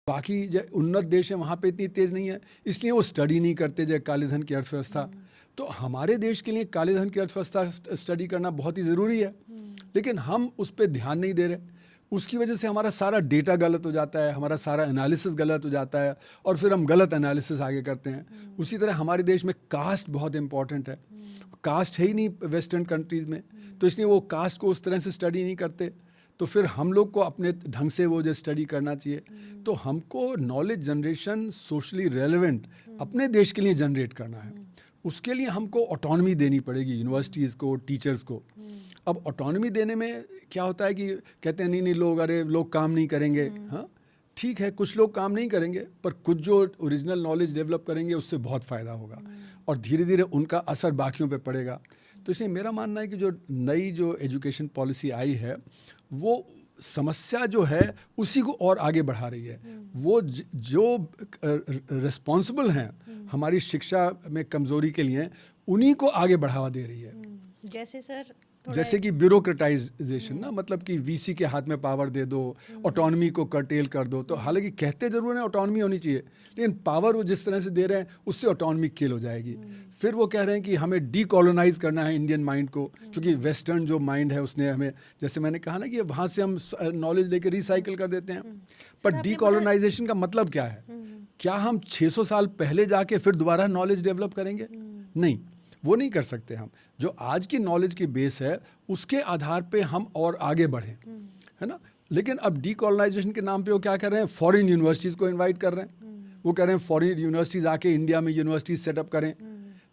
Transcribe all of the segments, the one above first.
बाकी जो उन्नत देश है वहाँ पे इतनी तेज़ नहीं है, इसलिए वो स्टडी नहीं करते जय काले धन की अर्थव्यवस्था। तो हमारे देश के लिए काले धन की अर्थव्यवस्था स्टडी करना बहुत ही ज़रूरी है, लेकिन हम उस पर ध्यान नहीं दे रहे। उसकी वजह से हमारा सारा डेटा गलत हो जाता है, हमारा सारा एनालिसिस गलत हो जाता है और फिर हम गलत एनालिसिस आगे करते हैं। उसी तरह हमारे देश में कास्ट बहुत इंपॉर्टेंट है, कास्ट है ही नहीं वेस्टर्न कंट्रीज़ में, तो इसलिए वो कास्ट को उस तरह से स्टडी नहीं करते। तो फिर हम लोग को अपने ढंग से वो जो स्टडी करना चाहिए। तो हमको नॉलेज जनरेशन सोशली रेलेवेंट अपने देश के लिए जनरेट करना है। उसके लिए हमको ऑटोनॉमी देनी पड़ेगी यूनिवर्सिटीज़ को, टीचर्स को। अब ऑटोनॉमी देने में क्या होता है कि कहते हैं नहीं लोग काम नहीं करेंगे। हाँ ठीक है, कुछ लोग काम नहीं करेंगे, पर कुछ जो ओरिजिनल नॉलेज डेवलप करेंगे उससे बहुत फ़ायदा होगा और धीरे धीरे उनका असर बाकियों पे पड़ेगा। तो इसलिए मेरा मानना है कि जो नई जो एजुकेशन पॉलिसी आई है वो समस्या जो है उसी को और आगे बढ़ा रही है। वो जो रिस्पॉन्सिबल हैं हमारी शिक्षा में कमज़ोरी के लिए, उन्हीं को आगे बढ़ावा दे रही है। जैसे सर जैसे कि ब्यूरोक्रेटाइजेशन ना, मतलब कि वीसी के हाथ में पावर दे दो, ऑटोनॉमी को कर्टेल कर दो। तो हालांकि कहते ज़रूर है ऑटोनॉमी होनी चाहिए, लेकिन पावर वो जिस तरह से दे रहे हैं उससे ऑटोनॉमी किल हो जाएगी। फिर वो कह रहे हैं कि हमें डीकोलोनाइज करना है इंडियन माइंड को, क्योंकि वेस्टर्न जो माइंड है उसने हमें, जैसे मैंने कहा ना कि वहाँ से हम नॉलेज लेके रिसाइकिल कर देते हैं। पर डीकोलोनाइजेशन का मतलब क्या है? क्या हम 600 साल पहले जाके फिर दोबारा नॉलेज डेवलप करेंगे? नहीं, वो नहीं कर सकते हम। जो आज की नॉलेज की बेस है उसके आधार पे हम और आगे बढ़ें, है ना। लेकिन अब डीकोलोनाइजेशन के नाम पे वो क्या कर रहे हैं, फॉरेन यूनिवर्सिटीज़ को इनवाइट कर रहे हैं। वो कह रहे हैं फॉरेन यूनिवर्सिटीज़ आके इंडिया में यूनिवर्सिटीज़ सेटअप करें।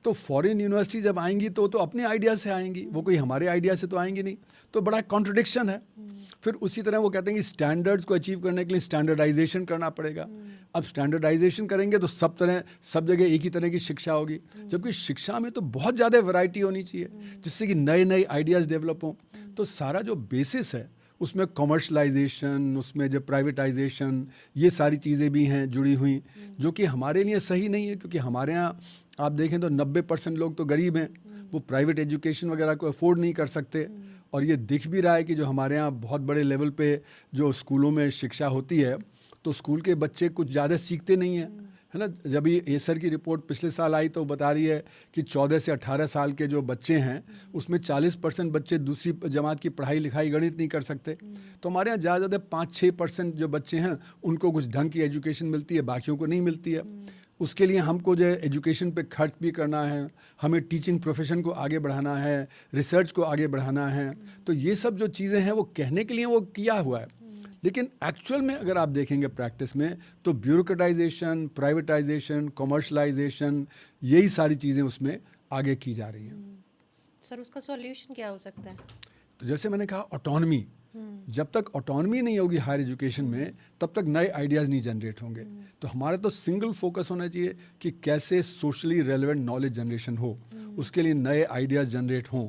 तो फॉरेन यूनिवर्सिटी जब आएंगी तो अपने आइडिया से आएंगी, वो कोई हमारे आइडिया से तो आएंगी नहीं। तो बड़ा कॉन्ट्रडिक्शन है। फिर उसी तरह वो कहते हैं कि स्टैंडर्ड्स को अचीव करने के लिए स्टैंडर्डाइजेशन करना पड़ेगा। अब स्टैंडर्डाइजेशन करेंगे तो सब जगह एक ही तरह की शिक्षा होगी, जबकि शिक्षा में तो बहुत ज़्यादा वैरायटी होनी चाहिए जिससे कि नए नए आइडियाज़ डेवलप हों। तो सारा जो बेसिस है उसमें कमर्शलाइजेशन, उसमें जो प्राइवेटाइजेशन, ये सारी चीज़ें भी हैं जुड़ी हुई, जो कि हमारे लिए सही नहीं है। क्योंकि हमारे यहाँ आप देखें तो 90% लोग तो गरीब हैं, वो प्राइवेट एजुकेशन वगैरह को अफोर्ड नहीं कर सकते। और ये दिख भी रहा है कि जो हमारे यहाँ बहुत बड़े लेवल पे जो स्कूलों में शिक्षा होती है तो स्कूल के बच्चे कुछ ज़्यादा सीखते नहीं हैं, है ना। जब ये एसर की रिपोर्ट पिछले साल आई तो बता रही है कि 14 से 18 साल के जो बच्चे हैं उसमें 40% बच्चे दूसरी जमात की पढ़ाई लिखाई गणित नहीं कर सकते। तो हमारे यहाँ ज़्यादा 5-6% जो बच्चे हैं उनको कुछ ढंग की एजुकेशन मिलती है, बाकियों को नहीं मिलती है। उसके लिए हमको जो है एजुकेशन पे खर्च भी करना है, हमें टीचिंग प्रोफेशन को आगे बढ़ाना है, रिसर्च को आगे बढ़ाना है। तो ये सब जो चीज़ें हैं वो कहने के लिए वो किया हुआ है, लेकिन एक्चुअल में अगर आप देखेंगे प्रैक्टिस में तो ब्यूरोक्रेटाइजेशन, प्राइवेटाइजेशन, कमर्शलाइजेशन, यही सारी चीज़ें उसमें आगे की जा रही हैं। सर उसका सॉल्यूशन क्या हो सकता है? तो जैसे मैंने कहा ऑटोनॉमी, जब तक ऑटोनॉमी नहीं होगी हायर एजुकेशन में तब तक नए आइडियाज़ नहीं जनरेट होंगे। तो हमारा तो सिंगल फोकस होना चाहिए कि कैसे सोशली रेलेवेंट नॉलेज जनरेशन हो, उसके लिए नए आइडियाज़ जनरेट हों,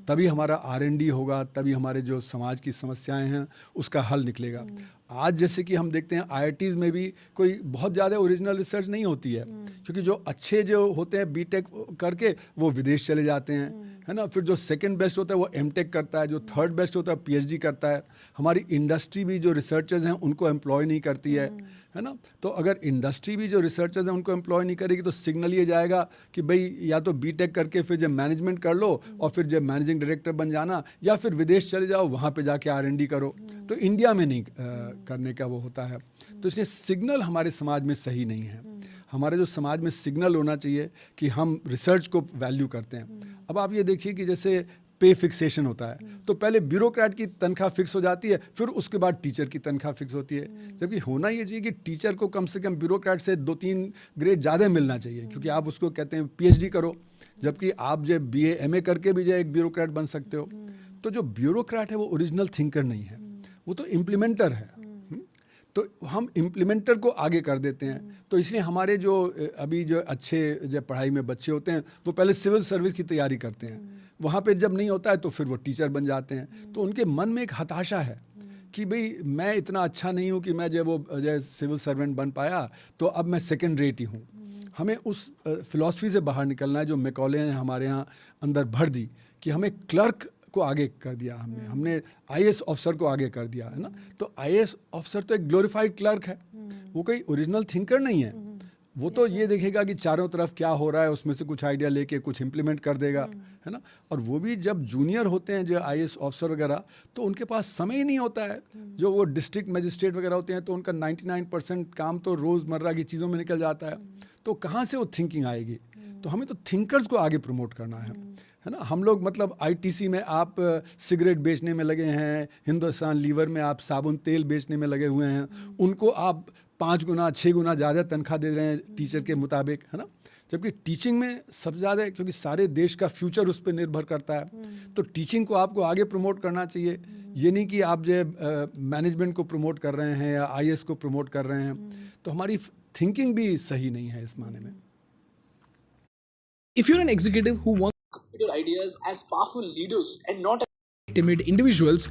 तभी हमारा R&D होगा, तभी हमारे जो समाज की समस्याएं हैं उसका हल निकलेगा। आज जैसे कि हम देखते हैं IITs में भी कोई बहुत ज़्यादा ओरिजिनल रिसर्च नहीं होती है, क्योंकि जो अच्छे जो होते हैं बीटेक करके वो विदेश चले जाते हैं, है ना। फिर जो सेकंड बेस्ट होता है वो एमटेक करता है, जो थर्ड बेस्ट होता है PhD करता है। हमारी इंडस्ट्री भी जो रिसर्चर्स हैं उनको एम्प्लॉय नहीं करती है ना। तो अगर इंडस्ट्री भी जो रिसर्चर्स हैं उनको एम्प्लॉय नहीं करेगी तो सिग्नल ये जाएगा कि भाई या तो बीटेक करके फिर जब मैनेजमेंट कर लो और फिर जब मैनेजिंग डायरेक्टर बन जाना, या फिर विदेश चले जाओ वहाँ पे जाके R&D करो। तो इंडिया में नहीं करने का वो होता है। तो इसलिए सिग्नल हमारे समाज में सही नहीं है। हमारे जो समाज में सिग्नल होना चाहिए कि हम रिसर्च को वैल्यू करते हैं। अब आप ये देखिए कि जैसे पे फिक्सेशन होता है तो पहले ब्यूरोक्रेट की तनख्वाह फिक्स हो जाती है, फिर उसके बाद टीचर की तनख्वाह फिक्स होती है। जबकि होना ये चाहिए कि टीचर को कम से कम ब्यूरोक्रेट से 2-3 ग्रेड ज़्यादा मिलना चाहिए, क्योंकि आप उसको कहते हैं PhD करो, जबकि आप जो BA MA करके भी जो एक ब्यूरोक्रेट बन सकते हो। तो जो ब्यूरोक्रेट है वो ओरिजिनल थिंकर नहीं है, वो तो इम्प्लीमेंटर है। तो हम इम्प्लीमेंटर को आगे कर देते हैं। तो इसलिए हमारे जो अभी जो अच्छे जो पढ़ाई में बच्चे होते हैं वो पहले सिविल सर्विस की तैयारी करते हैं, वहाँ पे जब नहीं होता है तो फिर वो टीचर बन जाते हैं। तो उनके मन में एक हताशा है कि भाई मैं इतना अच्छा नहीं हूँ कि मैं जो सिविल सर्वेंट बन पाया, तो अब मैं सेकेंड रेट ही हूँ। हमें उस फिलॉसफी से बाहर निकलना है जो मैकॉले ने हमारे यहाँ अंदर भर दी कि हमें क्लर्क को आगे कर दिया, हमने IAS ऑफिसर को आगे कर दिया, है ना। तो IAS ऑफिसर तो एक ग्लोरीफाइड क्लर्क है, वो कोई ओरिजिनल थिंकर नहीं है। वो तो ये देखेगा कि चारों तरफ क्या हो रहा है, उसमें से कुछ आइडिया लेके कुछ इम्प्लीमेंट कर देगा, है ना। और वो भी जब जूनियर होते हैं जो आईएएस ऑफिसर वगैरह, तो उनके पास समय ही नहीं होता है। जो वो डिस्ट्रिक्ट मजिस्ट्रेट वगैरह होते हैं तो उनका 99% काम तो रोज़मर्रा की चीज़ों में निकल जाता है, तो कहाँ से वो थिंकिंग आएगी। तो हमें तो थिंकर्स को आगे प्रमोट करना है ना। हम लोग मतलब आईटीसी में आप सिगरेट बेचने में लगे हैं, हिंदुस्तान लीवर में आप साबुन तेल बेचने में लगे हुए हैं, उनको आप 5 गुना 6 गुना ज़्यादा तनख्वाह दे रहे हैं टीचर के मुताबिक, है ना। जबकि टीचिंग में सबसे ज़्यादा है, क्योंकि सारे देश का फ्यूचर उस पर निर्भर करता है। तो टीचिंग को आपको आगे प्रमोट करना चाहिए। ये नहीं कि आप जो मैनेजमेंट को प्रमोट कर रहे हैं या आईएएस को प्रमोट कर रहे हैं, तो हमारी थिंकिंग भी सही नहीं है इस माने में। If you're an executive who wants your ideas as powerful leaders and not as timid individuals,